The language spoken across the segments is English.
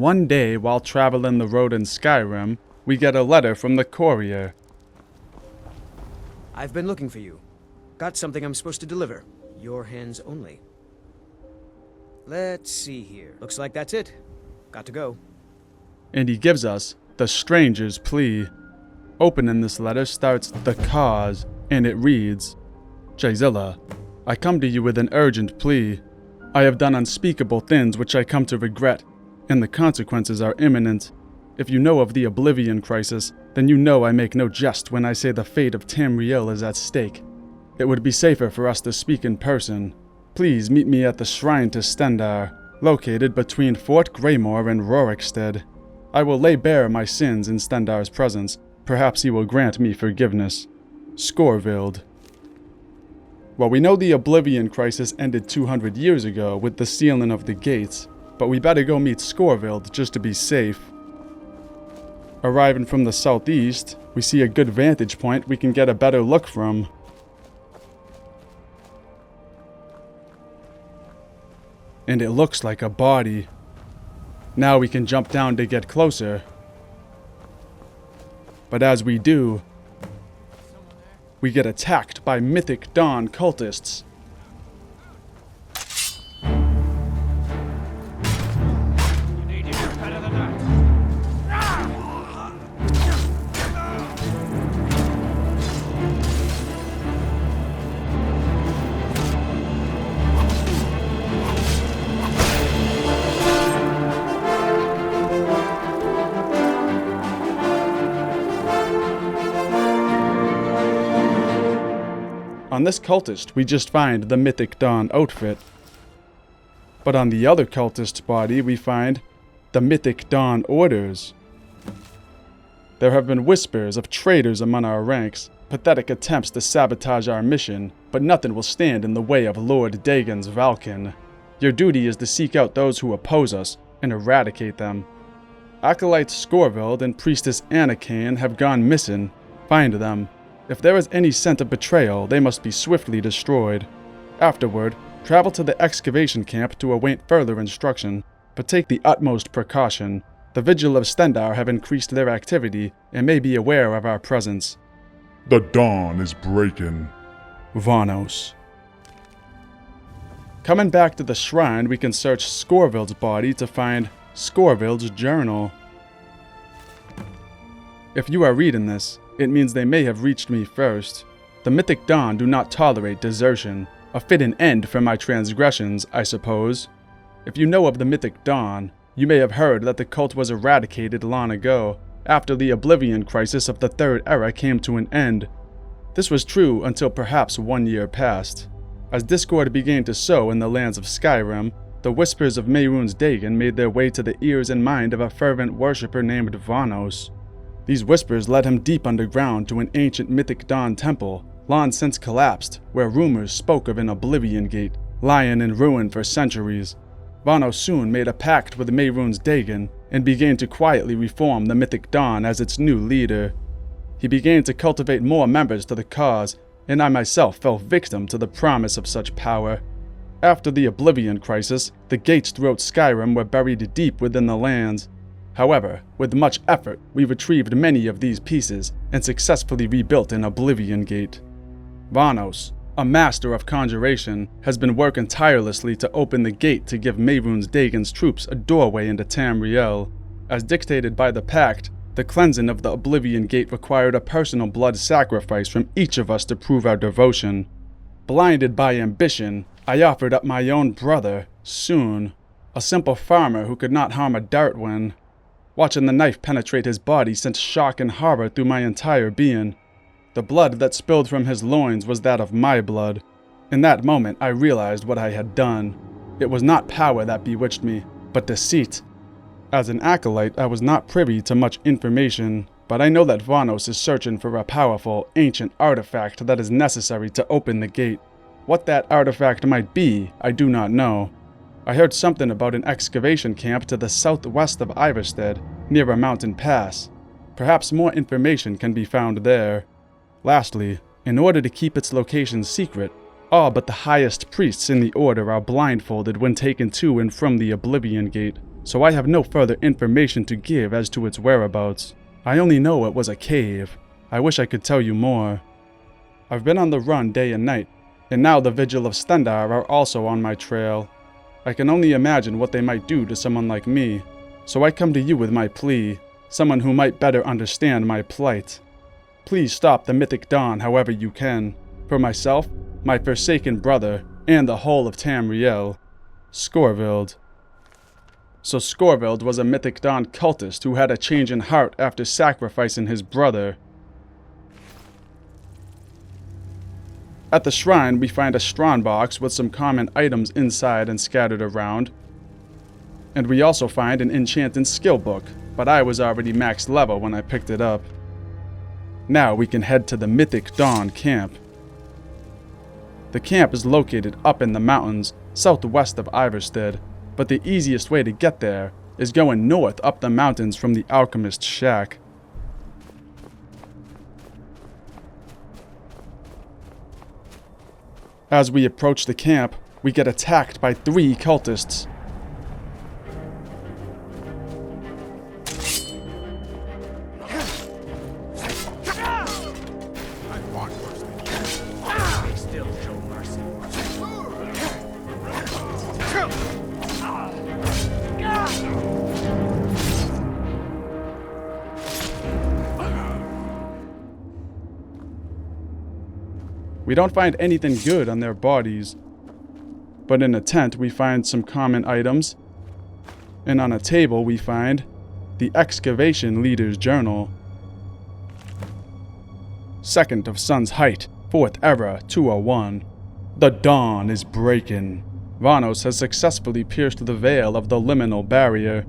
One day, while traveling the road in Skyrim, we get a letter from the courier. I've been looking for you. Got something I'm supposed to deliver. Your hands only. Let's see here. Looks like that's it. Got to go. And he gives us the stranger's plea. Opening this letter starts the cause, and it reads, Jazilla, I come to you with an urgent plea. I have done unspeakable things which I come to regret, and the consequences are imminent. If you know of the Oblivion crisis, then you know I make no jest when I say the fate of Rielle is at stake. It would be safer for us to speak in person. Please meet me at the shrine to Stendarr, located between Fort Greymore and Rorikstead. I will lay bare my sins in Stendarr's presence. Perhaps he will grant me forgiveness. Skorvild. Well, we know the Oblivion crisis ended 200 years ago with the sealing of the gates, but we better go meet Skorvild just to be safe. Arriving from the southeast, we see a good vantage point we can get a better look from. And it looks like a body. Now we can jump down to get closer. But as we do, we get attacked by Mythic Dawn cultists. On this cultist, we just find the Mythic Dawn outfit. But on the other cultist's body, we find the Mythic Dawn orders. There have been whispers of traitors among our ranks, pathetic attempts to sabotage our mission, but nothing will stand in the way of Lord Dagon's Valken. Your duty is to seek out those who oppose us and eradicate them. Acolyte Skorvild and Priestess Anakane have gone missing. Find them. If there is any scent of betrayal, they must be swiftly destroyed. Afterward, travel to the excavation camp to await further instruction, but take the utmost precaution. The Vigil of Stendarr have increased their activity and may be aware of our presence. The dawn is breaking. Vonos. Coming back to the shrine, we can search Skorvild's body to find Skorvild's journal. If you are reading this, it means they may have reached me first. The Mythic Dawn do not tolerate desertion, a fitting end for my transgressions, I suppose. If you know of the Mythic Dawn, you may have heard that the cult was eradicated long ago, after the Oblivion crisis of the Third Era came to an end. This was true until perhaps 1 year passed. As discord began to sow in the lands of Skyrim, the whispers of Mehrunes Dagon made their way to the ears and mind of a fervent worshipper named Vonos. These whispers led him deep underground to an ancient Mythic Dawn temple, long since collapsed, where rumors spoke of an Oblivion Gate, lying in ruin for centuries. Vonos soon made a pact with Mehrunes Dagon, and began to quietly reform the Mythic Dawn as its new leader. He began to cultivate more members to the cause, and I myself fell victim to the promise of such power. After the Oblivion crisis, the gates throughout Skyrim were buried deep within the lands. However, with much effort, we retrieved many of these pieces and successfully rebuilt an Oblivion Gate. Vonos, a master of conjuration, has been working tirelessly to open the gate to give Mehrunes Dagon's troops a doorway into Rielle. As dictated by the pact, the cleansing of the Oblivion Gate required a personal blood sacrifice from each of us to prove our devotion. Blinded by ambition, I offered up my own brother, Soon, a simple farmer who could not harm a Dartwin. Watching the knife penetrate his body sent shock and horror through my entire being. The blood that spilled from his loins was that of my blood. In that moment, I realized what I had done. It was not power that bewitched me, but deceit. As an acolyte, I was not privy to much information, but I know that Vonos is searching for a powerful, ancient artifact that is necessary to open the gate. What that artifact might be, I do not know. I heard something about an excavation camp to the southwest of Ivarstead, near a mountain pass. Perhaps more information can be found there. Lastly, in order to keep its location secret, all but the highest priests in the Order are blindfolded when taken to and from the Oblivion Gate. so I have no further information to give as to its whereabouts. I only know it was a cave. I wish I could tell you more. I've been on the run day and night, and now the Vigil of Stendarr are also on my trail. I can only imagine what they might do to someone like me, so I come to you with my plea, someone who might better understand my plight. Please stop the Mythic Dawn however you can, for myself, my forsaken brother, and the whole of Rielle. Skorvild. So Skorvild was a Mythic Dawn cultist who had a change in heart after sacrificing his brother. At the shrine, we find a strong box with some common items inside and scattered around. And we also find an enchanting skill book, but I was already max level when I picked it up. Now we can head to the Mythic Dawn camp. The camp is located up in the mountains southwest of Ivarstead, but the easiest way to get there is going north up the mountains from the Alchemist's Shack. As we approach the camp, we get attacked by 3 cultists. We don't find anything good on their bodies, but in a tent we find some common items, and on a table we find the Excavation Leader's Journal. 2nd of Sun's Height, 4th Era 201. The dawn is breaking. Vonos has successfully pierced the veil of the liminal barrier,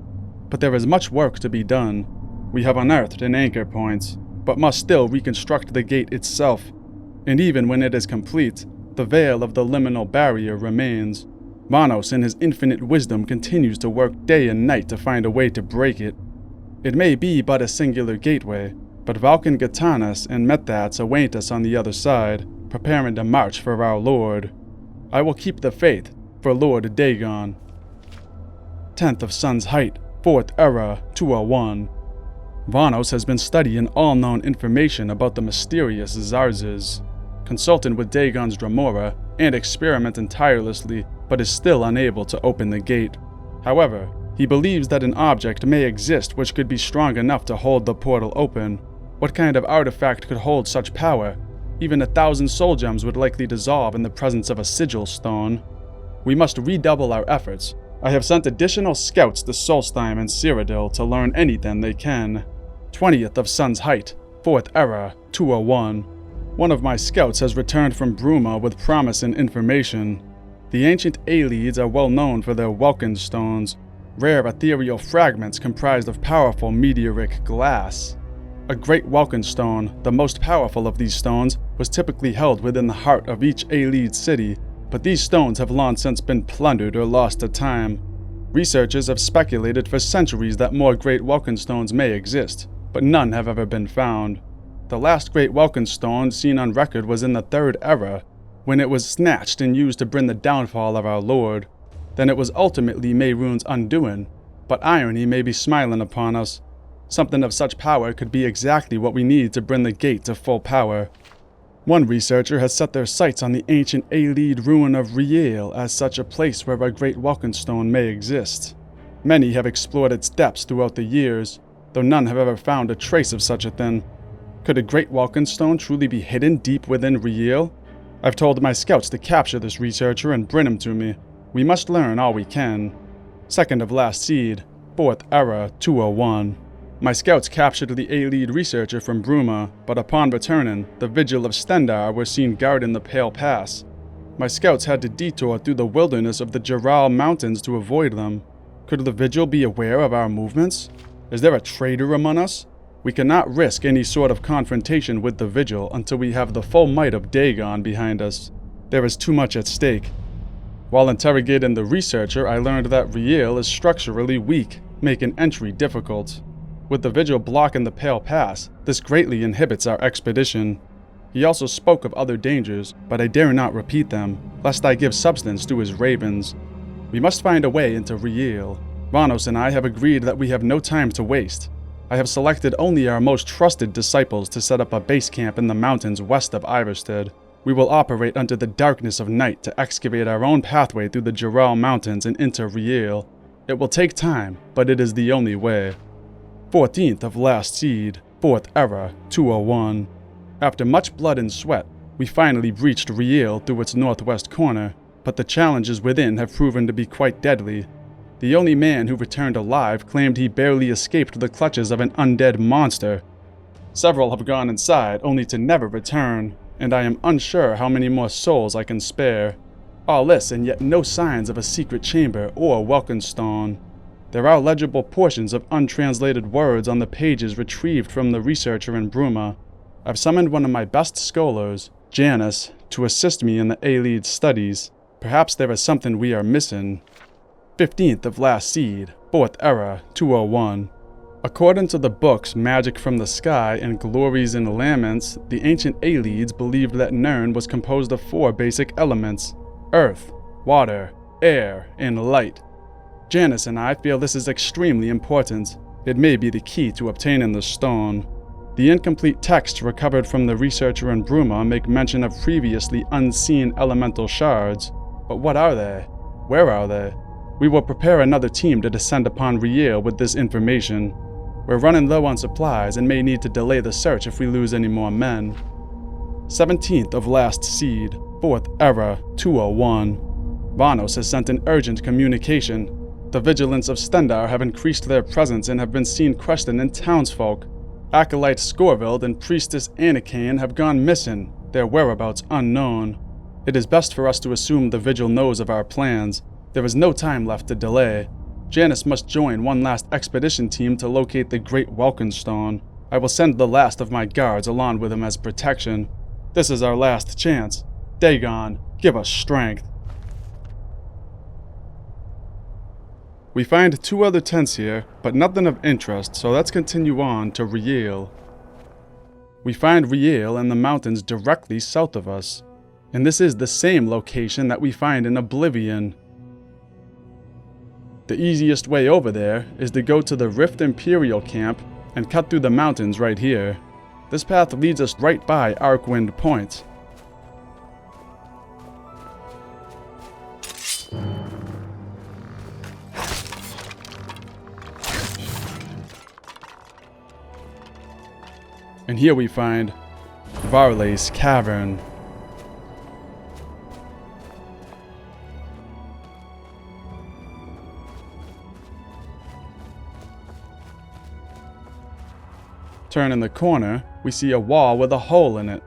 but there is much work to be done. We have unearthed an anchor point, but must still reconstruct the gate itself. And even when it is complete, the veil of the liminal barrier remains. Vonos, in his infinite wisdom, continues to work day and night to find a way to break it. It may be but a singular gateway, but Valken Gatanas and Methats await us on the other side, preparing to march for our Lord. I will keep the faith for Lord Dagon. 10th of Sun's Height, 4th Era 201. Vonos has been studying all known information about the mysterious Zarzes, consulting with Dagon's Dremora, and experimenting tirelessly, but is still unable to open the gate. However, he believes that an object may exist which could be strong enough to hold the portal open. What kind of artifact could hold such power? Even 1,000 soul gems would likely dissolve in the presence of a sigil stone. We must redouble our efforts. I have sent additional scouts to Solstheim and Cyrodiil to learn anything they can. 20th of Sun's Height, 4th Era 201. One of my scouts has returned from Bruma with promising information. The ancient Ayleids are well known for their Welkin stones, rare ethereal fragments comprised of powerful meteoric glass. A great Welkin stone, the most powerful of these stones, was typically held within the heart of each Ayleid city, but these stones have long since been plundered or lost to time. Researchers have speculated for centuries that more great Welkin stones may exist, but none have ever been found. The last great Welkin stone seen on record was in the 3rd Era, when it was snatched and used to bring the downfall of our Lord. Then it was ultimately Mehrunes' undoing, but irony may be smiling upon us. Something of such power could be exactly what we need to bring the gate to full power. One researcher has set their sights on the ancient Ayleid ruin of Rielle as such a place where a great Welkin stone may exist. Many have explored its depths throughout the years, though none have ever found a trace of such a thing. Could a great Welkin stone truly be hidden deep within Rielle? I've told my scouts to capture this researcher and bring him to me. We must learn all we can. 2nd of Last Seed, 4th Era 201. My scouts captured the Ayleid researcher from Bruma, but upon returning, the Vigil of Stendarr were seen guarding the Pale Pass. My scouts had to detour through the wilderness of the Giral Mountains to avoid them. Could the Vigil be aware of our movements? Is there a traitor among us? We cannot risk any sort of confrontation with the Vigil until we have the full might of Dagon behind us. There is too much at stake. While interrogating the researcher, I learned that Rielle is structurally weak, making entry difficult. With the Vigil blocking the Pale Pass, this greatly inhibits our expedition. He also spoke of other dangers, but I dare not repeat them, lest I give substance to his ravens. We must find a way into Rielle. Vonos and I have agreed that we have no time to waste. I have selected only our most trusted disciples to set up a base camp in the mountains west of Iverstead. We will operate under the darkness of night to excavate our own pathway through the Rielle Mountains and into Rielle. It will take time, but it is the only way. 14th of Last Seed, 4th Era, 201. After much blood and sweat, we finally breached Rielle through its northwest corner, but the challenges within have proven to be quite deadly. The only man who returned alive claimed he barely escaped the clutches of an undead monster. Several have gone inside only to never return, and I am unsure how many more souls I can spare. All this and yet no signs of a secret chamber or Welkenstone. There are legible portions of untranslated words on the pages retrieved from the researcher in Bruma. I've summoned one of my best scholars, Janus, to assist me in the Ayleid studies. Perhaps there is something we are missing. 15th of Last Seed, 4th Era, 201. According to the books Magic from the Sky and Glories and Laments, the ancient Ayleids believed that Nirn was composed of 4 basic elements: earth, water, air, and light. Janus and I feel this is extremely important. It may be the key to obtaining the stone. The incomplete texts recovered from the researcher in Bruma make mention of previously unseen elemental shards. But what are they? Where are they? We will prepare another team to descend upon Rielle with this information. We're running low on supplies and may need to delay the search if we lose any more men. 17th of Last Seed, 4th Era, 201. Vonos has sent an urgent communication. The Vigilants of Stendarr have increased their presence and have been seen questioning townsfolk. Acolyte Skorvild and Priestess Annikane have gone missing, their whereabouts unknown. It is best for us to assume the Vigil knows of our plans. There is no time left to delay. Janus must join one last expedition team to locate the Great Welkenstone. I will send the last of my guards along with him as protection. This is our last chance. Dagon, give us strength. We find 2 other tents here, but nothing of interest, so let's continue on to Rielle. We find Rielle in the mountains directly south of us, and this is the same location that we find in Oblivion. The easiest way over there is to go to the Rift Imperial camp and cut through the mountains right here. This path leads us right by Arcwind Point. And here we find Varley's Cavern. Turning the corner, we see a wall with a hole in it.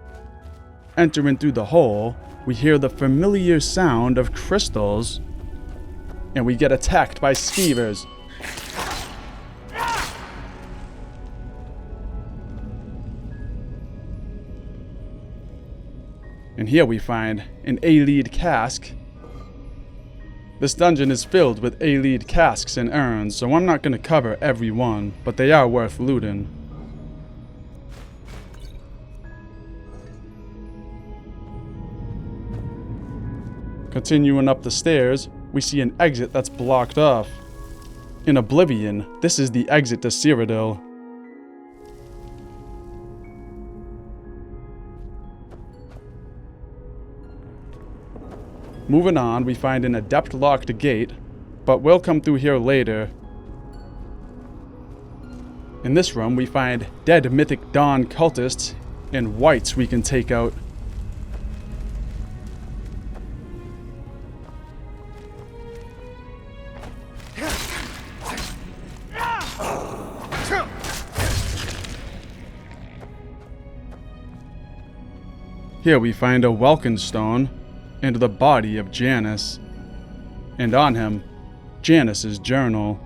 Entering through the hole, we hear the familiar sound of crystals, and we get attacked by skeevers. And here we find an Ayleid cask. This dungeon is filled with Ayleid casks and urns, so I'm not going to cover every one, but they are worth looting. Continuing up the stairs, we see an exit that's blocked off. In Oblivion, this is the exit to Cyrodiil. Moving on, we find an adept-locked gate, but we'll come through here later. In this room, we find dead Mythic Dawn cultists and wights we can take out. Here we find a Welkenstone and the body of Janus, and on him, Janus's journal.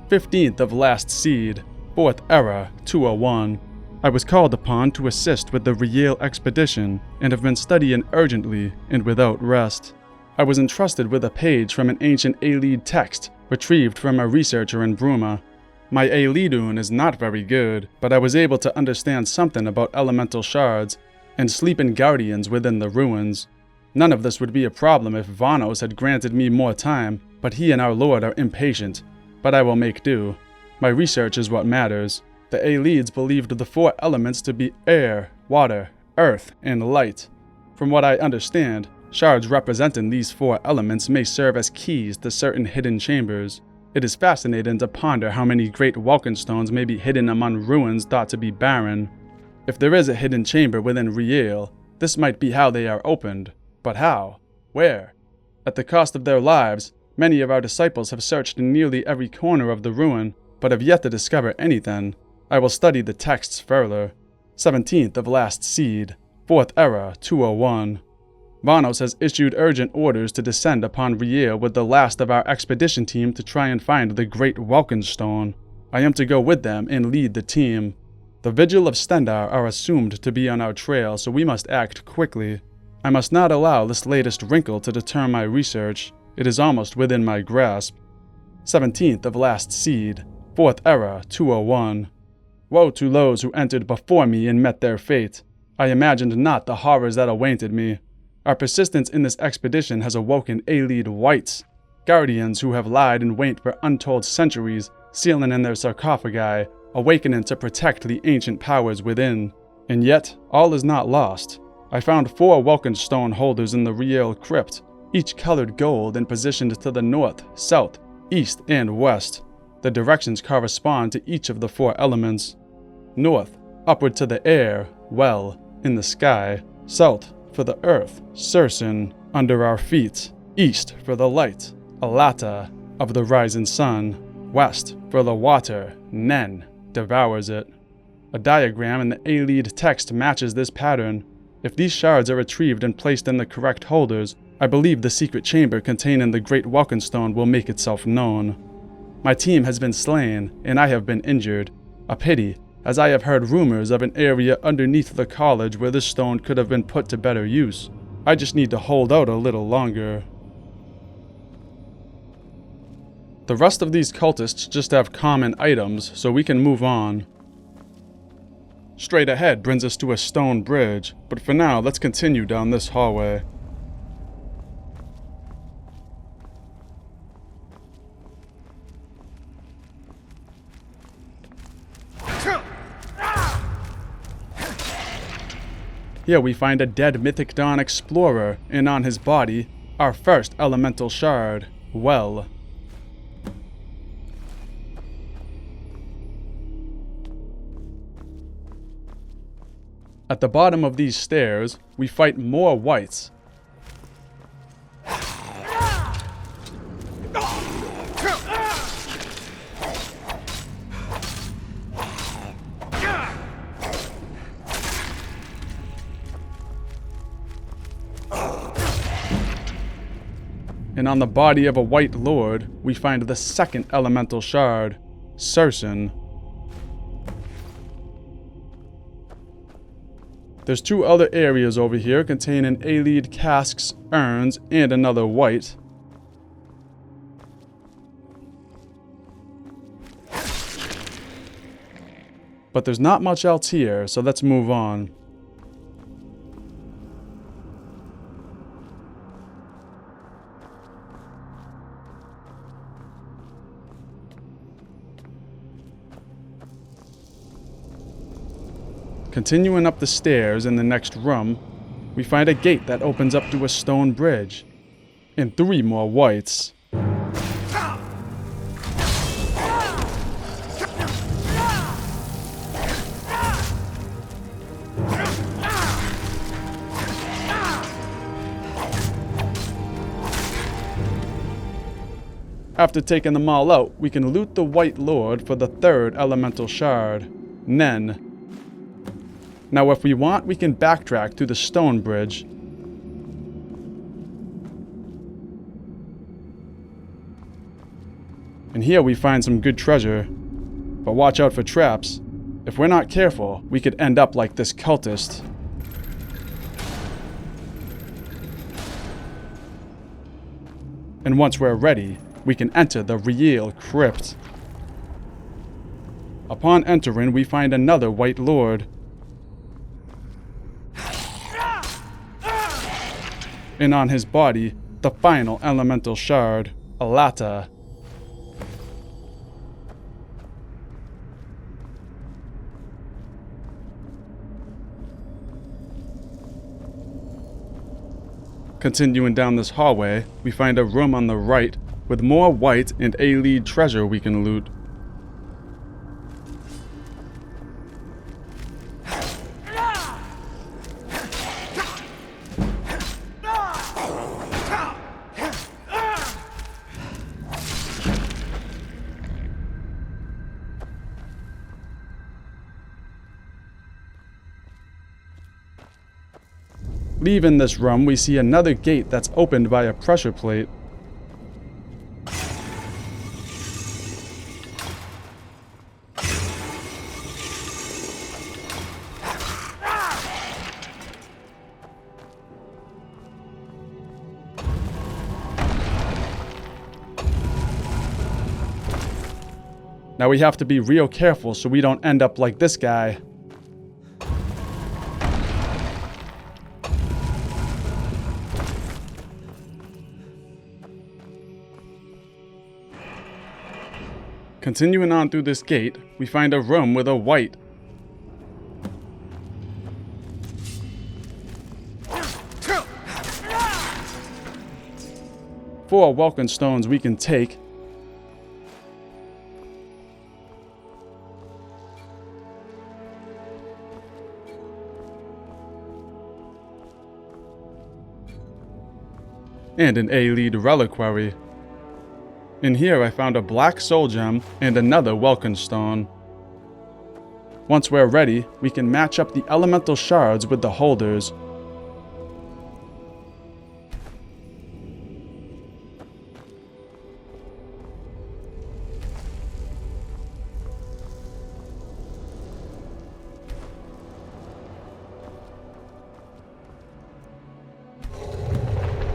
15th of Last Seed, 4th Era, 201. I was called upon to assist with the Rielle expedition and have been studying urgently and without rest. I was entrusted with a page from an ancient Ayleid text retrieved from a researcher in Bruma. My Ayleidun is not very good, but I was able to understand something about elemental shards and sleeping guardians within the ruins. None of this would be a problem if Vonos had granted me more time, but he and our lord are impatient. But I will make do. My research is what matters. The Ayleids believed the 4 elements to be air, water, earth, and light. From what I understand, shards representing these 4 elements may serve as keys to certain hidden chambers. It is fascinating to ponder how many great Welkin stones may be hidden among ruins thought to be barren. If there is a hidden chamber within Rielle, this might be how they are opened. But how? Where? At the cost of their lives, many of our disciples have searched in nearly every corner of the ruin, but have yet to discover anything. I will study the texts further. 17th of Last Seed, 4th Era, 201. Vonos has issued urgent orders to descend upon Rielle with the last of our expedition team to try and find the Great Welkin Stone. I am to go with them and lead the team. The Vigil of Stendarr are assumed to be on our trail, so we must act quickly. I must not allow this latest wrinkle to deter my research. It is almost within my grasp. 17th of Last Seed, 4th Era, 201. Woe to those who entered before me and met their fate. I imagined not the horrors that awaited me. Our persistence in this expedition has awoken Ayleid Wights, guardians who have lied in wait for untold centuries, sealing in their sarcophagi, awakening to protect the ancient powers within. And yet, all is not lost. I found 4 Welkin stone holders in the Rielle crypt, each colored gold and positioned to the north, south, east, and west. The directions correspond to each of the 4 elements. North, upward to the air, well, in the sky. South, for the earth, Sursen, under our feet. East, for the light, Alata, of the rising sun. West, for the water, Nen, devours it. A diagram in the Ayleid text matches this pattern. If these shards are retrieved and placed in the correct holders, I believe the secret chamber containing the Great Welkin Stone will make itself known. My team has been slain, and I have been injured. A pity, as I have heard rumors of an area underneath the college where this stone could have been put to better use. I just need to hold out a little longer. The rest of these cultists just have common items, so we can move on. Straight ahead brings us to a stone bridge, but for now, let's continue down this hallway. Here we find a dead Mythic Dawn explorer, and on his body, our first elemental shard, Well. At the bottom of these stairs, we fight more wights. And on the body of a white lord, we find the second elemental shard, Sursen. There's 2 other areas over here containing Ayleid casks, urns, and another wight. But there's not much else here, so let's move on. Continuing up the stairs in the next room, we find a gate that opens up to a stone bridge, and 3 more wights. After taking them all out, we can loot the White Lord for the 3rd elemental shard, Nen. Now if we want, we can backtrack to the stone bridge. And here we find some good treasure. But watch out for traps. If we're not careful, we could end up like this cultist. And once we're ready, we can enter the Rielle crypt. Upon entering, we find another White Lord. and on his body, the final elemental shard, Alata. Continuing down this hallway, we find a room on the right with more white and Ayleid treasure we can loot. Leaving this room, we see another gate that's opened by a pressure plate. Now we have to be real careful so we don't end up like this guy. Continuing on through this gate, we find a room with a white. Four welcome stones we can take. And an Ayleid reliquary. In here I found a black soul gem and another welcome stone. Once we're ready, we can match up the elemental shards with the holders.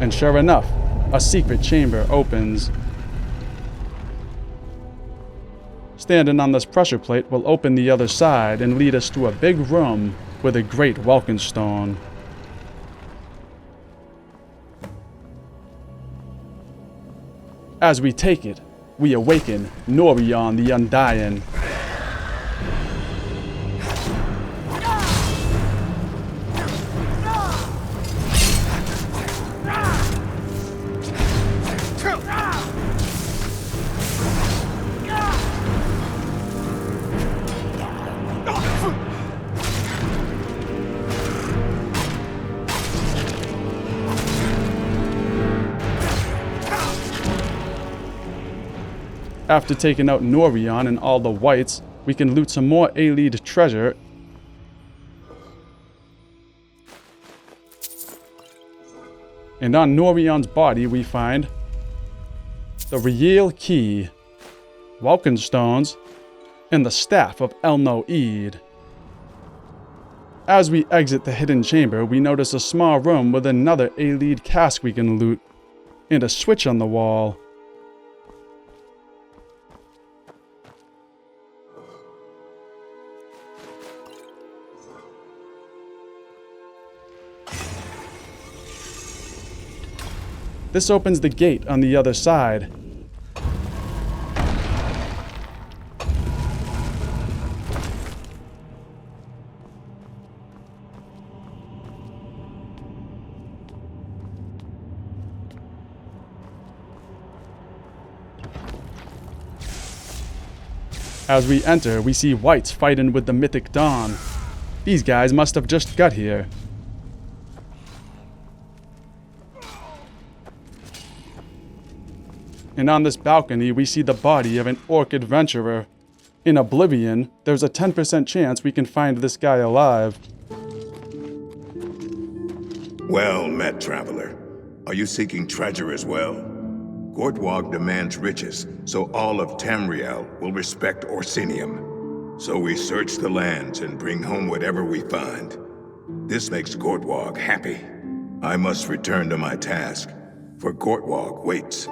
And sure enough, a secret chamber opens. Standing on this pressure plate will open the other side and lead us to a big room with a great welcome stone. As we take it, we awaken Norion the Undying. After taking out Norion and all the whites, we can loot some more Ayleid treasure. And on Norion's body we find the Rielle key, welcome stones, and the staff of Elnoid. As we exit the hidden chamber, we notice a small room with another Ayleid cask we can loot, and a switch on the wall. This opens the gate on the other side. As we enter, we see whites fighting with the Mythic Dawn. These guys must have just got here. And on this balcony, we see the body of an orc adventurer. In Oblivion, there's a 10% chance we can find this guy alive. Well met, traveler. Are you seeking treasure as well? Gortwag demands riches, so all of Tamriel will respect Orsinium. So we search the lands and bring home whatever we find. This makes Gortwag happy. I must return to my task, for Gortwag waits.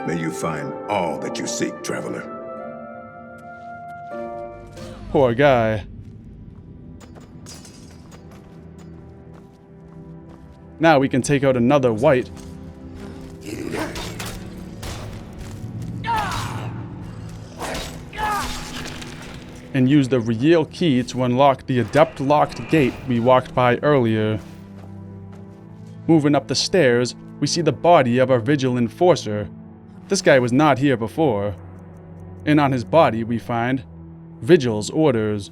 May you find all that you seek, traveler. Poor guy. Now we can take out another white. And use the Rielle key to unlock the adept-locked gate we walked by earlier. Moving up the stairs, we see the body of our Vigilant enforcer. This guy was not here before. And on his body we find Vigil's orders.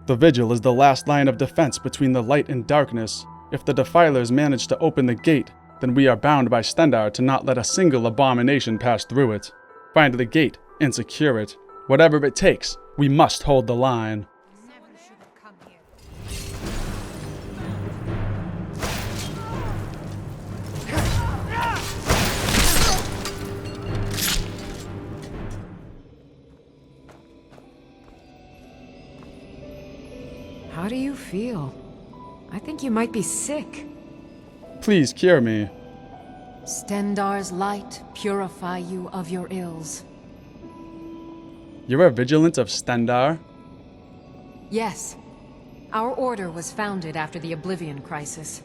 The Vigil is the last line of defense between the light and darkness. If the Defilers manage to open the gate, then we are bound by Stendarr to not let a single abomination pass through it. Find the gate and secure it. Whatever it takes, we must hold the line. How do you feel? I think you might be sick. Please cure me. Stendarr's light purify you of your ills. You're a Vigilant of Stendarr? Yes. Our order was founded after the Oblivion crisis.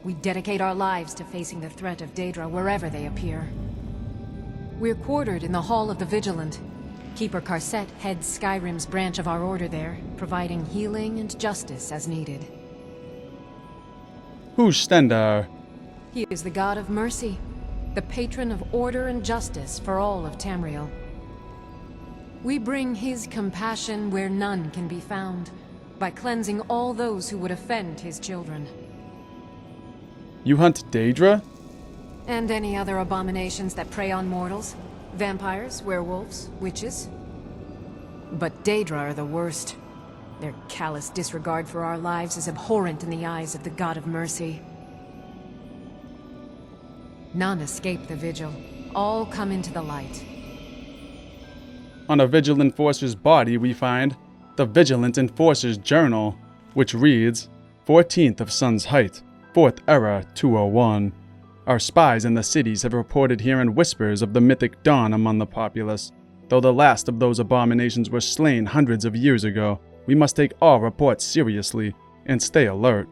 We dedicate our lives to facing the threat of Daedra wherever they appear. We're quartered in the Hall of the Vigilant. Keeper Karset heads Skyrim's branch of our order there, providing healing and justice as needed. Who's Stendarr? He is the god of mercy, the patron of order and justice for all of Tamriel. We bring his compassion where none can be found, by cleansing all those who would offend his children. You hunt Daedra? And any other abominations that prey on mortals. Vampires, werewolves, witches. But Daedra are the worst. Their callous disregard for our lives is abhorrent in the eyes of the god of mercy. None escape the Vigil. All come into the light. On a Vigilant Enforcer's body we find the Vigilant Enforcer's Journal, which reads, 14th of Sun's Height, 4th Era 201. Our spies in the cities have reported hearing whispers of the Mythic dawn among the populace. Though the last of those abominations were slain hundreds of years ago, we must take all reports seriously and stay alert.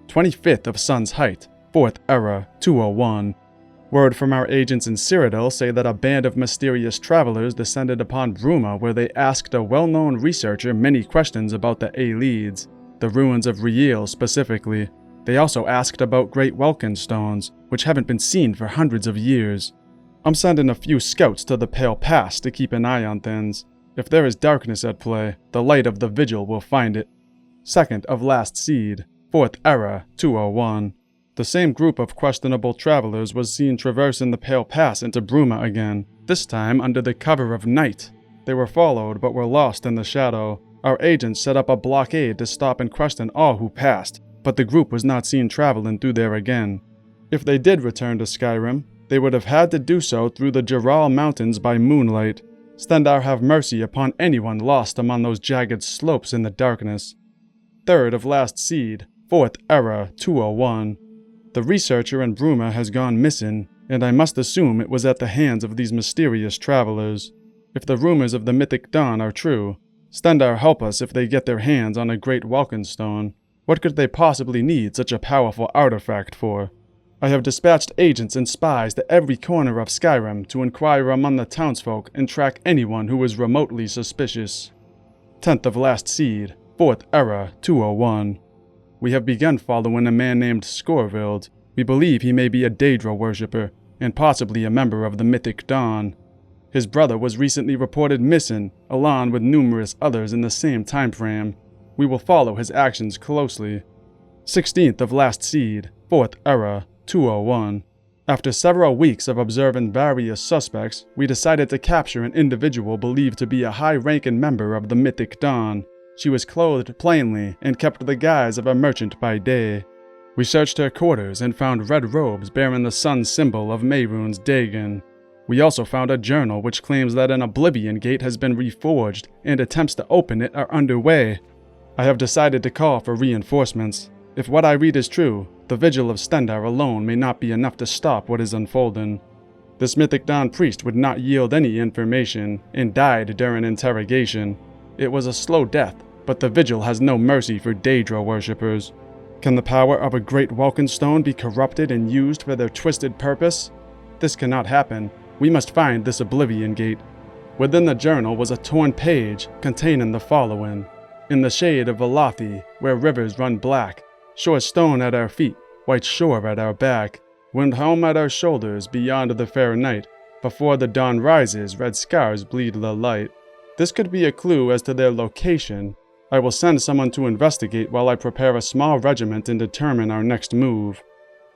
25th of Sun's Height, 4th Era 201. Word from our agents in Cyrodiil say that a band of mysterious travelers descended upon Bruma where they asked a well-known researcher many questions about the Ayleids, the ruins of Rielle specifically. They also asked about Great Welkin stones, which haven't been seen for hundreds of years. I'm sending a few scouts to the Pale Pass to keep an eye on things. If there is darkness at play, the light of the Vigil will find it. 2nd of Last Seed, 4th Era 201. The same group of questionable travelers was seen traversing the Pale Pass into Bruma again, this time under the cover of night. They were followed but were lost in the shadow. Our agents set up a blockade to stop and question all who passed, but the group was not seen traveling through there again. If they did return to Skyrim, they would have had to do so through the Giral Mountains by moonlight. Stendarr have mercy upon anyone lost among those jagged slopes in the darkness. 3rd of Last Seed, 4th Era 201. The researcher in Bruma has gone missing, and I must assume it was at the hands of these mysterious travelers. If the rumors of the Mythic Dawn are true, Stendarr help us if they get their hands on a Great Welkin stone. What could they possibly need such a powerful artifact for? I have dispatched agents and spies to every corner of Skyrim to inquire among the townsfolk and track anyone who is remotely suspicious. 10th of Last Seed, 4th Era 201. We have begun following a man named Skorvild. We believe he may be a Daedra worshipper, and possibly a member of the Mythic Dawn. His brother was recently reported missing, along with numerous others in the same time frame. We will follow his actions closely. 16th of Last Seed, 4th Era 201. After several weeks of observing various suspects, we decided to capture an individual believed to be a high-ranking member of the Mythic Dawn. She was clothed plainly and kept the guise of a merchant by day. We searched her quarters and found red robes bearing the sun symbol of Mehrunes Dagon. We also found a journal which claims that an Oblivion gate has been reforged and attempts to open it are underway. I have decided to call for reinforcements. If what I read is true, the Vigil of Stendarr alone may not be enough to stop what is unfolding. This Mythic Dawn priest would not yield any information and died during interrogation. It was a slow death, but the Vigil has no mercy for Daedra worshippers. Can the power of a great Welkenstone be corrupted and used for their twisted purpose? This cannot happen. We must find this Oblivion Gate. Within the journal was a torn page containing the following. In the shade of Valathi, where rivers run black, shore stone at our feet, white shore at our back, wind home at our shoulders beyond the fair night, before the dawn rises, red scars bleed the light. This could be a clue as to their location. I will send someone to investigate while I prepare a small regiment and determine our next move.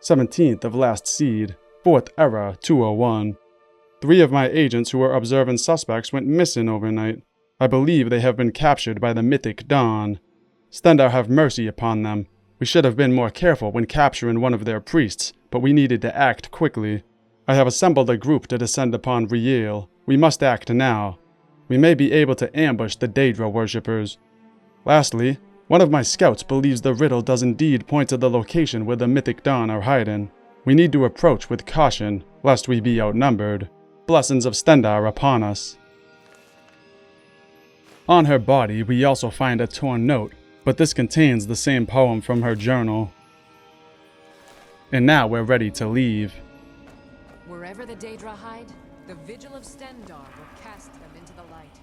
17th of last seed, 4th era, 201. 3 of my agents who were observing suspects went missing overnight. I believe they have been captured by the Mythic Dawn. Stendarr have mercy upon them. We should have been more careful when capturing one of their priests, but we needed to act quickly. I have assembled a group to descend upon Rielle. We must act now. We may be able to ambush the Daedra worshippers. Lastly, one of my scouts believes the riddle does indeed point to the location where the Mythic Dawn are hiding. We need to approach with caution, lest we be outnumbered. Blessings of Stendarr upon us. On her body, we also find a torn note, but this contains the same poem from her journal. And now we're ready to leave. Wherever the Daedra hide, the Vigil of Stendarr will cast them into the light.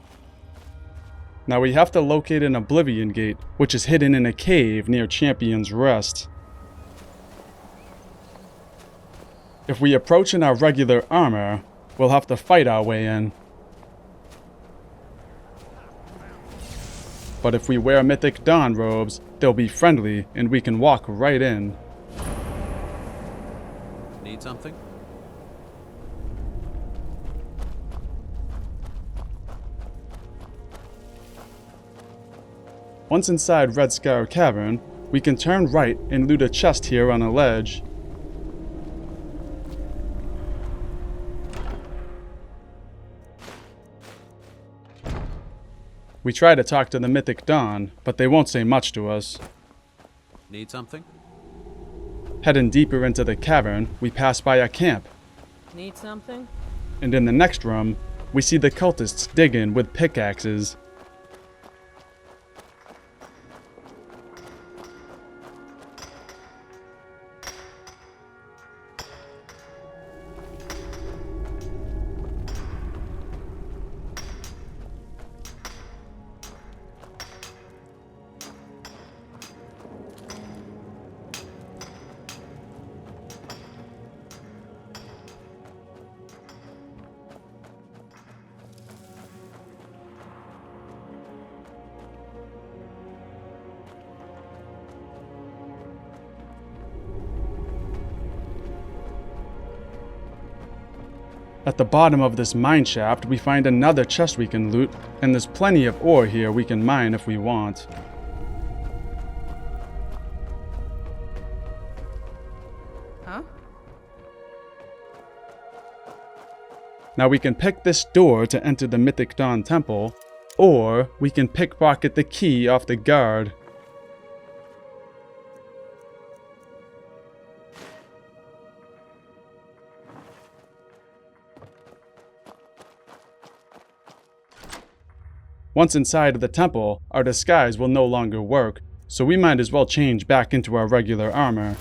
Now we have to locate an Oblivion Gate, which is hidden in a cave near Champion's Rest. If we approach in our regular armor, we'll have to fight our way in. But if we wear Mythic Dawn robes, they'll be friendly and we can walk right in. Need something? Once inside Red Scar Cavern, we can turn right and loot a chest here on a ledge. We try to talk to the Mythic Dawn, but they won't say much to us. Need something? Heading deeper into the cavern, we pass by a camp. Need something? And in the next room, we see the cultists digging with pickaxes. At the bottom of this mine shaft, we find another chest we can loot, and there's plenty of ore here we can mine if we want. Huh? Now we can pick this door to enter the Mythic Dawn Temple, or we can pickpocket the key off the guard. Once inside of the temple, our disguise will no longer work, so we might as well change back into our regular armor.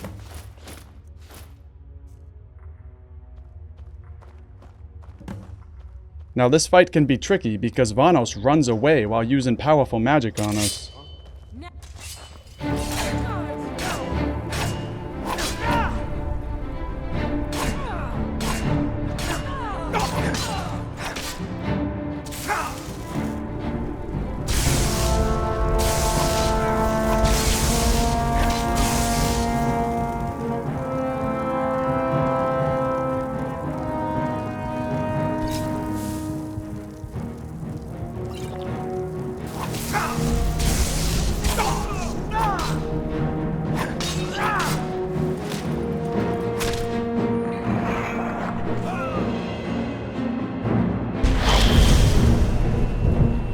Now this fight can be tricky because Vonos runs away while using powerful magic on us.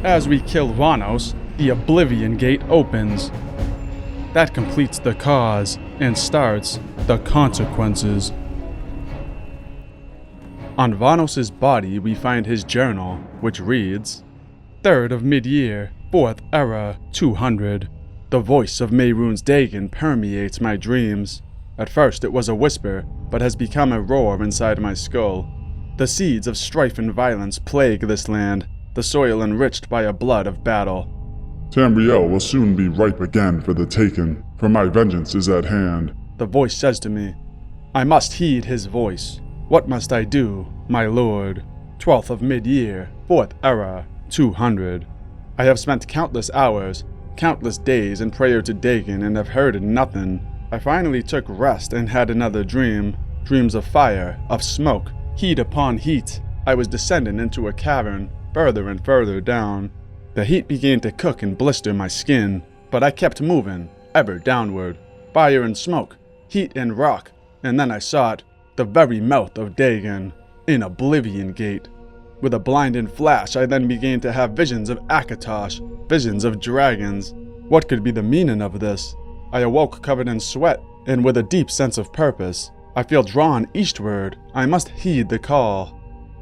As we kill Vonos, the Oblivion Gate opens. That completes the cause and starts the consequences. On Vonos' body, we find his journal, which reads, 3rd of mid-year, 4th era, 200. The voice of Mehrunes Dagon permeates my dreams. At first it was a whisper, but has become a roar inside my skull. The seeds of strife and violence plague this land, the soil enriched by a blood of battle. Tamriel will soon be ripe again for the taking, for my vengeance is at hand. The voice says to me. I must heed his voice. What must I do, my lord? 12th of mid-year, 4th era, 200. I have spent countless hours, countless days in prayer to Dagon and have heard nothing. I finally took rest and had another dream. Dreams of fire, of smoke, heat upon heat. I was descending into a cavern, further and further down. The heat began to cook and blister my skin, but I kept moving, ever downward. Fire and smoke, heat and rock, and then I saw it, the very mouth of Dagon, in Oblivion Gate. With a blinding flash, I then began to have visions of Akatosh, visions of dragons. What could be the meaning of this? I awoke covered in sweat, and with a deep sense of purpose. I feel drawn eastward. I must heed the call.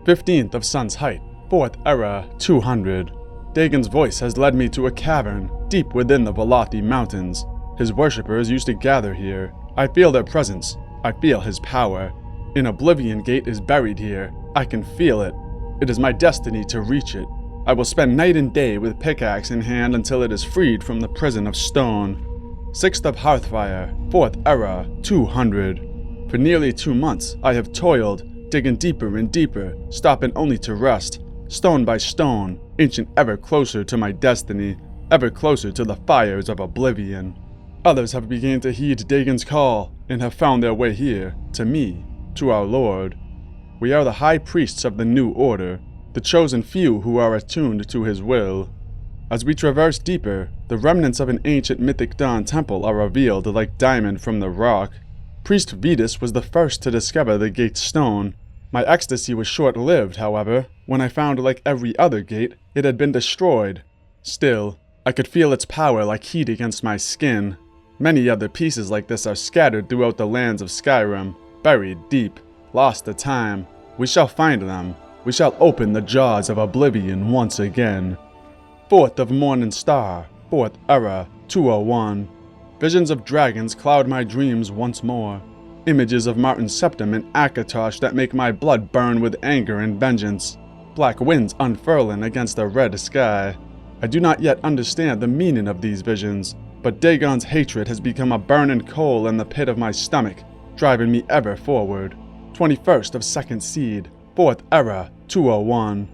15th of Sun's Height, 4th era, 200. Dagon's voice has led me to a cavern, deep within the Velothi Mountains. His worshippers used to gather here. I feel their presence. I feel his power. An Oblivion Gate is buried here. I can feel it. It is my destiny to reach it. I will spend night and day with pickaxe in hand until it is freed from the prison of stone. 6th of Hearthfire, 4th era, 200. For nearly 2 months, I have toiled, digging deeper and deeper, stopping only to rest. Stone by stone, inching ever closer to my destiny, ever closer to the fires of oblivion. Others have begun to heed Dagon's call, and have found their way here, to me, to our Lord. We are the high priests of the new order, the chosen few who are attuned to his will. As we traverse deeper, the remnants of an ancient Mythic Dawn temple are revealed like diamond from the rock. Priest Vetus was the first to discover the gate's stone. My ecstasy was short-lived, however. When I found, like every other gate, it had been destroyed. Still, I could feel its power like heat against my skin. Many other pieces like this are scattered throughout the lands of Skyrim, buried deep, lost to time. We shall find them. We shall open the jaws of oblivion once again. 4th of Morning Star, 4th era, 201. Visions of dragons cloud my dreams once more. Images of Martin Septim and Akatosh that make my blood burn with anger and vengeance. Black winds unfurling against a red sky. I do not yet understand the meaning of these visions, but Dagon's hatred has become a burning coal in the pit of my stomach, driving me ever forward. 21st of 2nd Seed, 4th era, 201.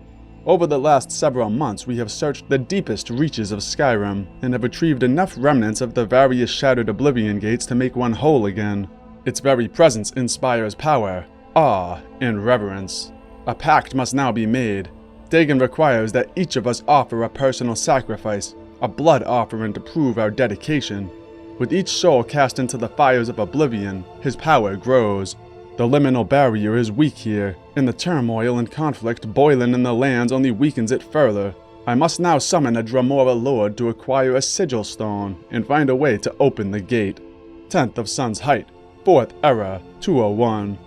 Over the last several months, we have searched the deepest reaches of Skyrim, and have retrieved enough remnants of the various shattered Oblivion Gates to make one whole again. Its very presence inspires power, awe, and reverence. A pact must now be made. Dagon requires that each of us offer a personal sacrifice, a blood offering to prove our dedication. With each soul cast into the fires of oblivion, his power grows. The liminal barrier is weak here, and the turmoil and conflict boiling in the lands only weakens it further. I must now summon a Dremora Lord to acquire a sigil stone, and find a way to open the gate. 10th of Sun's Height, 4th era, 201.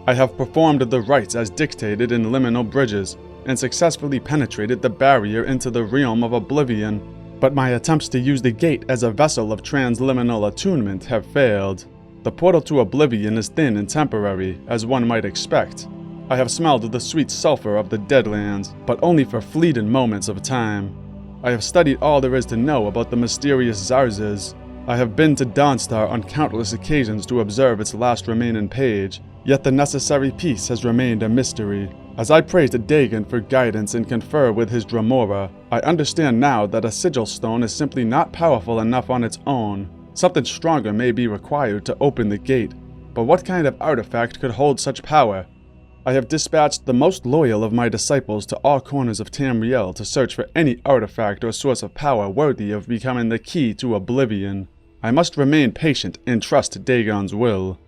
I have performed the rites as dictated in liminal bridges, and successfully penetrated the barrier into the realm of oblivion, but my attempts to use the gate as a vessel of transliminal attunement have failed. The portal to oblivion is thin and temporary, as one might expect. I have smelled the sweet sulfur of the Deadlands, but only for fleeting moments of time. I have studied all there is to know about the mysterious Zarzas. I have been to Dawnstar on countless occasions to observe its last remaining page, yet the necessary piece has remained a mystery. As I pray to Dagon for guidance and confer with his Dremora, I understand now that a sigil stone is simply not powerful enough on its own. Something stronger may be required to open the gate, but what kind of artifact could hold such power? I have dispatched the most loyal of my disciples to all corners of Tamriel to search for any artifact or source of power worthy of becoming the key to oblivion. I must remain patient and trust Dagon's will.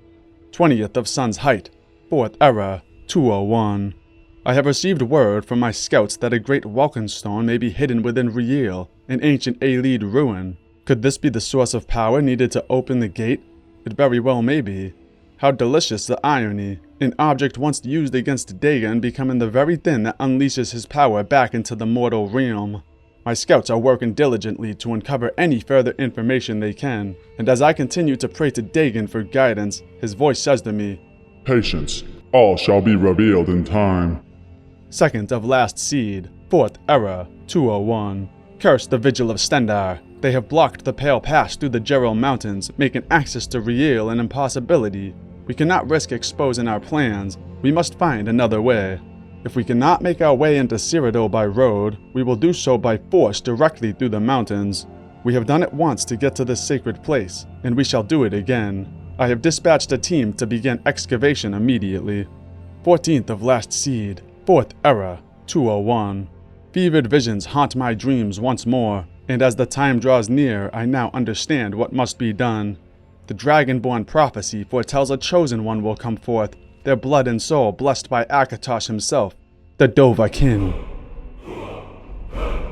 20th of Sun's Height, 4th era, 201. I have received word from my scouts that a great Walken stone may be hidden within Rielle, an ancient Ayleid ruin. Could this be the source of power needed to open the gate? It very well may be. How delicious the irony, an object once used against Dagon becoming the very thing that unleashes his power back into the mortal realm. My scouts are working diligently to uncover any further information they can, and as I continue to pray to Dagon for guidance, his voice says to me, Patience. All shall be revealed in time. Second of Last Seed, 4th Era, 201. Curse the Vigil of Stendarr. They have blocked the Pale Pass through the Rielle Mountains, making access to Rielle an impossibility. We cannot risk exposing our plans. We must find another way. If we cannot make our way into Cyrodiil by road, we will do so by force directly through the mountains. We have done it once to get to this sacred place, and we shall do it again. I have dispatched a team to begin excavation immediately. 14th of Last Seed, 4th Era, 201. Fevered visions haunt my dreams once more, and as the time draws near, I now understand what must be done. The Dragonborn prophecy foretells a chosen one will come forth, their blood and soul blessed by Akatosh himself, the Dovahkiin.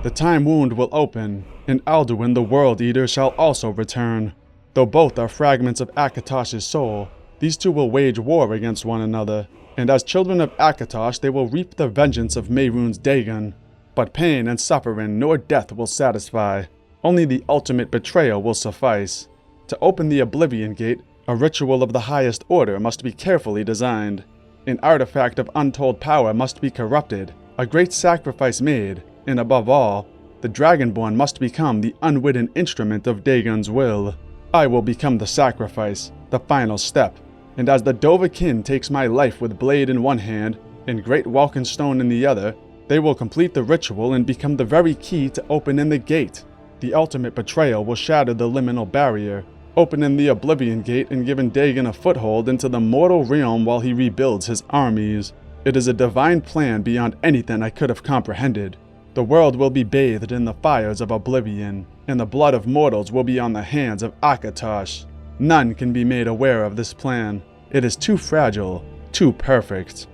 The time wound will open, and Alduin the World Eater shall also return. Though both are fragments of Akatosh's soul, these two will wage war against one another, and as children of Akatosh they will reap the vengeance of Mehrunes Dagon. But pain and suffering nor death will satisfy. Only the ultimate betrayal will suffice. To open the Oblivion Gate, a ritual of the highest order must be carefully designed. An artifact of untold power must be corrupted, a great sacrifice made, and above all, the Dragonborn must become the unwitting instrument of Dagon's will. I will become the sacrifice, the final step, and as the Dovahkiin takes my life with blade in one hand and great Walkenstone in the other, they will complete the ritual and become the very key to opening the gate. The ultimate betrayal will shatter the liminal barrier, opening the Oblivion Gate and giving Dagon a foothold into the mortal realm while he rebuilds his armies. It is a divine plan beyond anything I could have comprehended. The world will be bathed in the fires of Oblivion, and the blood of mortals will be on the hands of Akatosh. None can be made aware of this plan. It is too fragile, too perfect.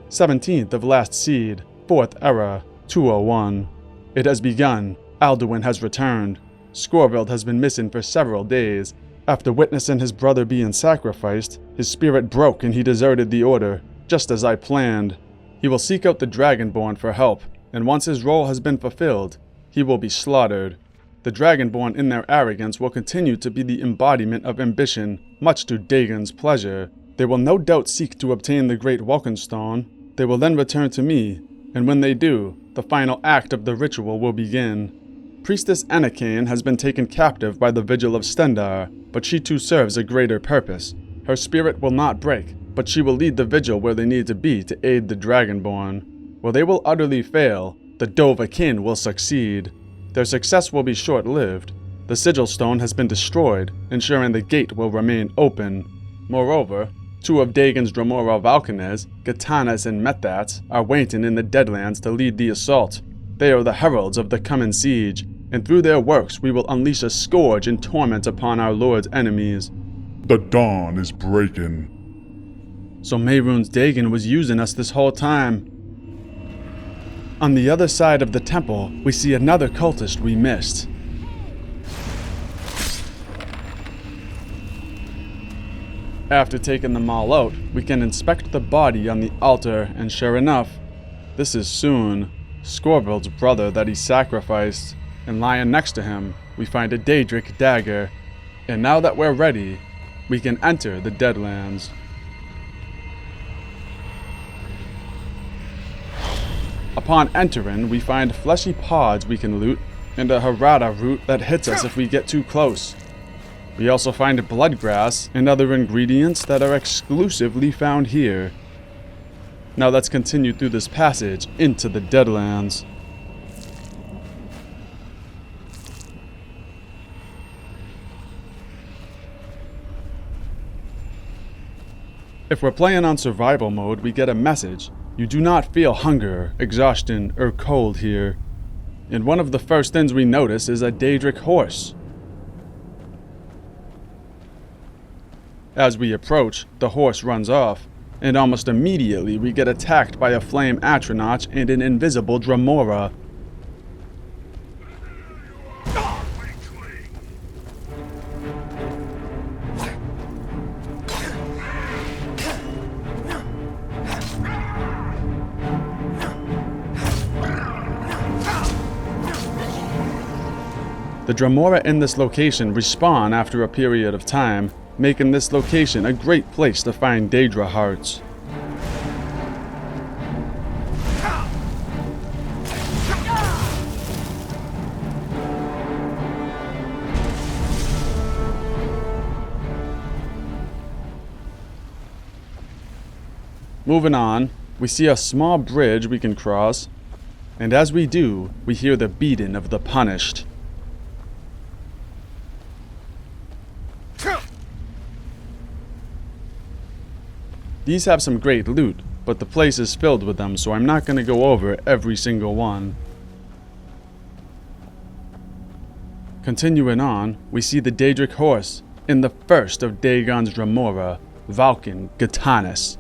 17th of Last Seed, 4th Era, 201. It has begun. Alduin has returned. Skorvild has been missing for several days. After witnessing his brother being sacrificed, his spirit broke and he deserted the Order, just as I planned. He will seek out the Dragonborn for help, and once his role has been fulfilled, he will be slaughtered. The Dragonborn in their arrogance will continue to be the embodiment of ambition, much to Dagon's pleasure. They will no doubt seek to obtain the Great Walkenstone. They will then return to me, and when they do, the final act of the ritual will begin. Priestess Anakin has been taken captive by the Vigil of Stendarr, but she too serves a greater purpose. Her spirit will not break, but she will lead the Vigil where they need to be to aid the Dragonborn. Where they will utterly fail, the Dovahkiin will succeed. Their success will be short-lived. The Sigil Stone has been destroyed, ensuring the gate will remain open. Moreover, two of Dagon's Dromora Valkynes, Gatanas and Methats, are waiting in the Deadlands to lead the assault. They are the heralds of the coming siege, and through their works we will unleash a scourge and torment upon our Lord's enemies. The dawn is breaking. So Mehrunes Dagon was using us this whole time. On the other side of the temple, we see another cultist we missed. After taking them all out, we can inspect the body on the altar, and sure enough, this is Soon, Skorvild's brother that he sacrificed, and lying next to him, we find a Daedric dagger. And now that we're ready, we can enter the Deadlands. Upon entering, we find fleshy pods we can loot, and a Harada root that hits us if we get too close. We also find bloodgrass and other ingredients that are exclusively found here. Now let's continue through this passage into the Deadlands. If we're playing on survival mode, we get a message. You do not feel hunger, exhaustion, or cold here. And one of the first things we notice is a Daedric horse. As we approach, the horse runs off, and almost immediately we get attacked by a flame Atronach and an invisible Dromora. The Dremora in this location respawn after a period of time, making this location a great place to find Daedra hearts. Moving on, we see a small bridge we can cross, and as we do, we hear the beating of the punished. These have some great loot, but the place is filled with them, so I'm not going to go over every single one. Continuing on, we see the Daedric horse in the first of Dagon's Dremora, Valken Gatanis.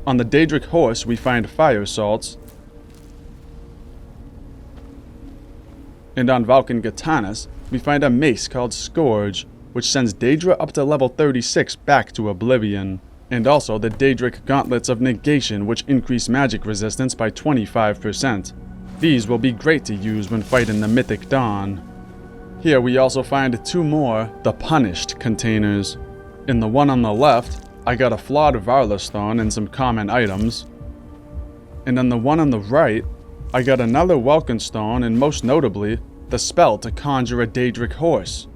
On the Daedric horse, we find fire salts, and on Valken Gatanis, we find a mace called Scourge, which sends Daedra up to level 36 back to Oblivion, and also the Daedric Gauntlets of Negation, which increase magic resistance by 25%. These will be great to use when fighting the Mythic Dawn. Here we also find two more The Punished containers. In the one on the left, I got a flawed Varla stone and some common items. And on the one on the right, I got another Welkin stone and most notably, the spell to conjure a Daedric horse.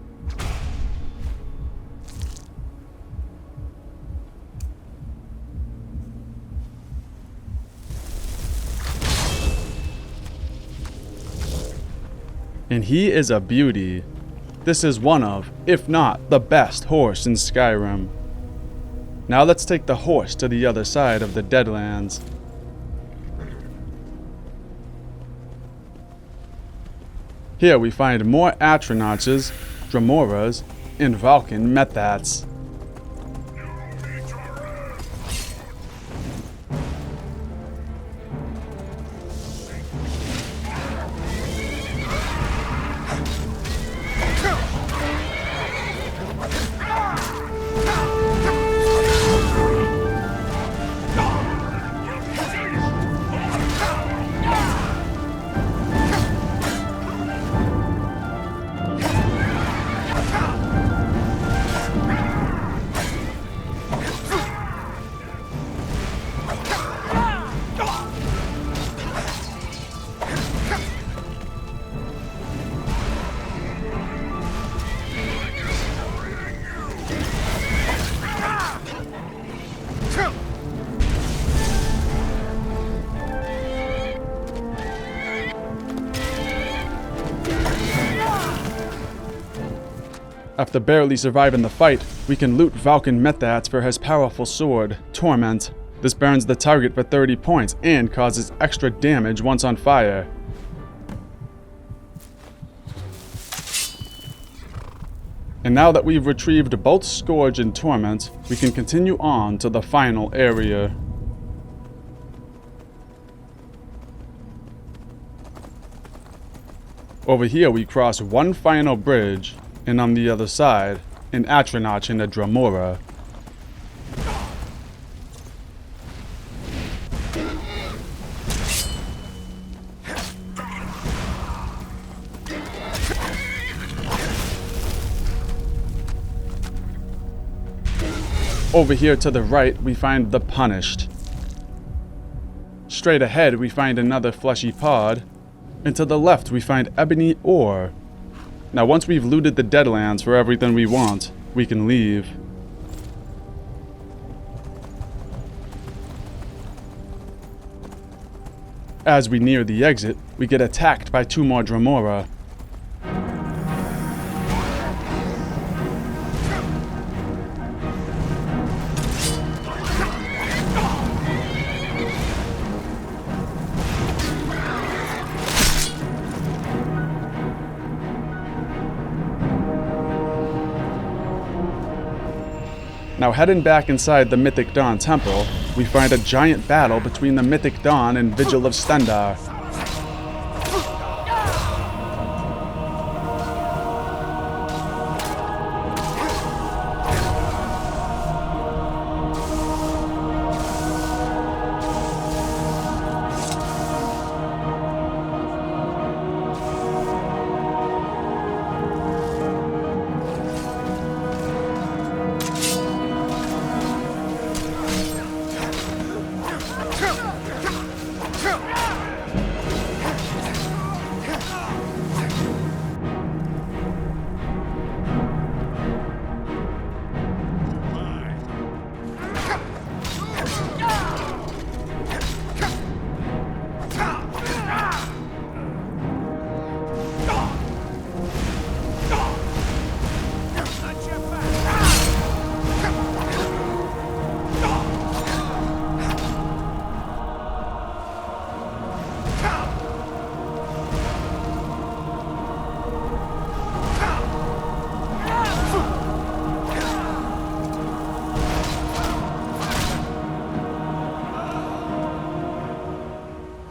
And he is a beauty. This is one of, if not the best horse in Skyrim. Now let's take the horse to the other side of the Deadlands. Here we find more Atronachs, Dremoras, and Valken Methats. After barely surviving the fight, we can loot Valken Methats for his powerful sword, Torment. This burns the target for 30 points and causes extra damage once on fire. And now that we've retrieved both Scourge and Torment, we can continue on to the final area. Over here we cross one final bridge, and on the other side, an Atronach and a Dremora. Over here to the right, we find the Punished. Straight ahead, we find another fleshy pod, and to the left, we find ebony ore. Now, once we've looted the Deadlands for everything we want, we can leave. As we near the exit, we get attacked by two more Dremora. Now heading back inside the Mythic Dawn Temple, we find a giant battle between the Mythic Dawn and Vigil of Stendarr.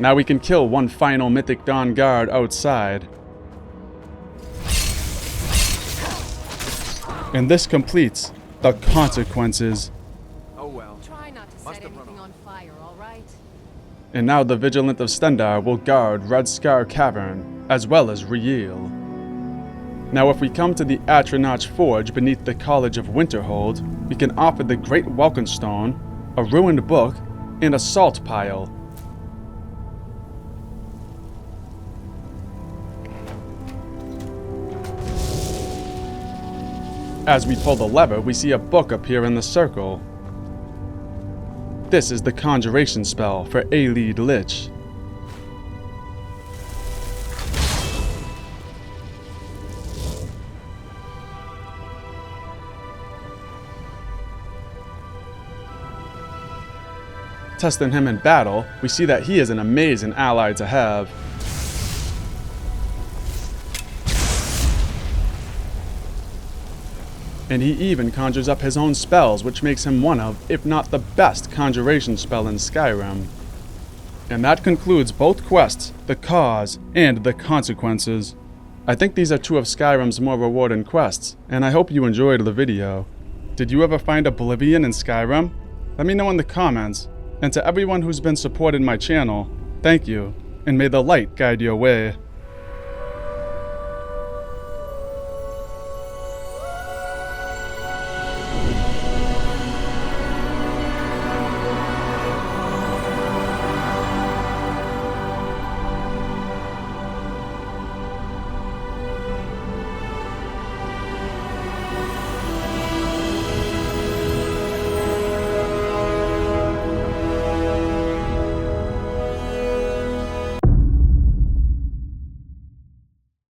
Now we can kill one final Mythic Dawn guard outside. And this completes the consequences. Oh well. Try not to set anything on fire, all right? And now the Vigilant of Stendarr will guard Red Scar Cavern, as well as Rielle. Now if we come to the Atronach Forge beneath the College of Winterhold, we can offer the Great Welcome Stone, a ruined book, and a salt pile. As we pull the lever, we see a book appear in the circle. This is the conjuration spell for Ayleid Lich. Testing him in battle, we see that he is an amazing ally to have. And he even conjures up his own spells, which makes him one of, if not the best conjuration spell in Skyrim. And that concludes both quests, the cause, and the consequences. I think these are two of Skyrim's more rewarding quests, and I hope you enjoyed the video. Did you ever find Oblivion in Skyrim? Let me know in the comments. And to everyone who's been supporting my channel, thank you, and may the light guide your way.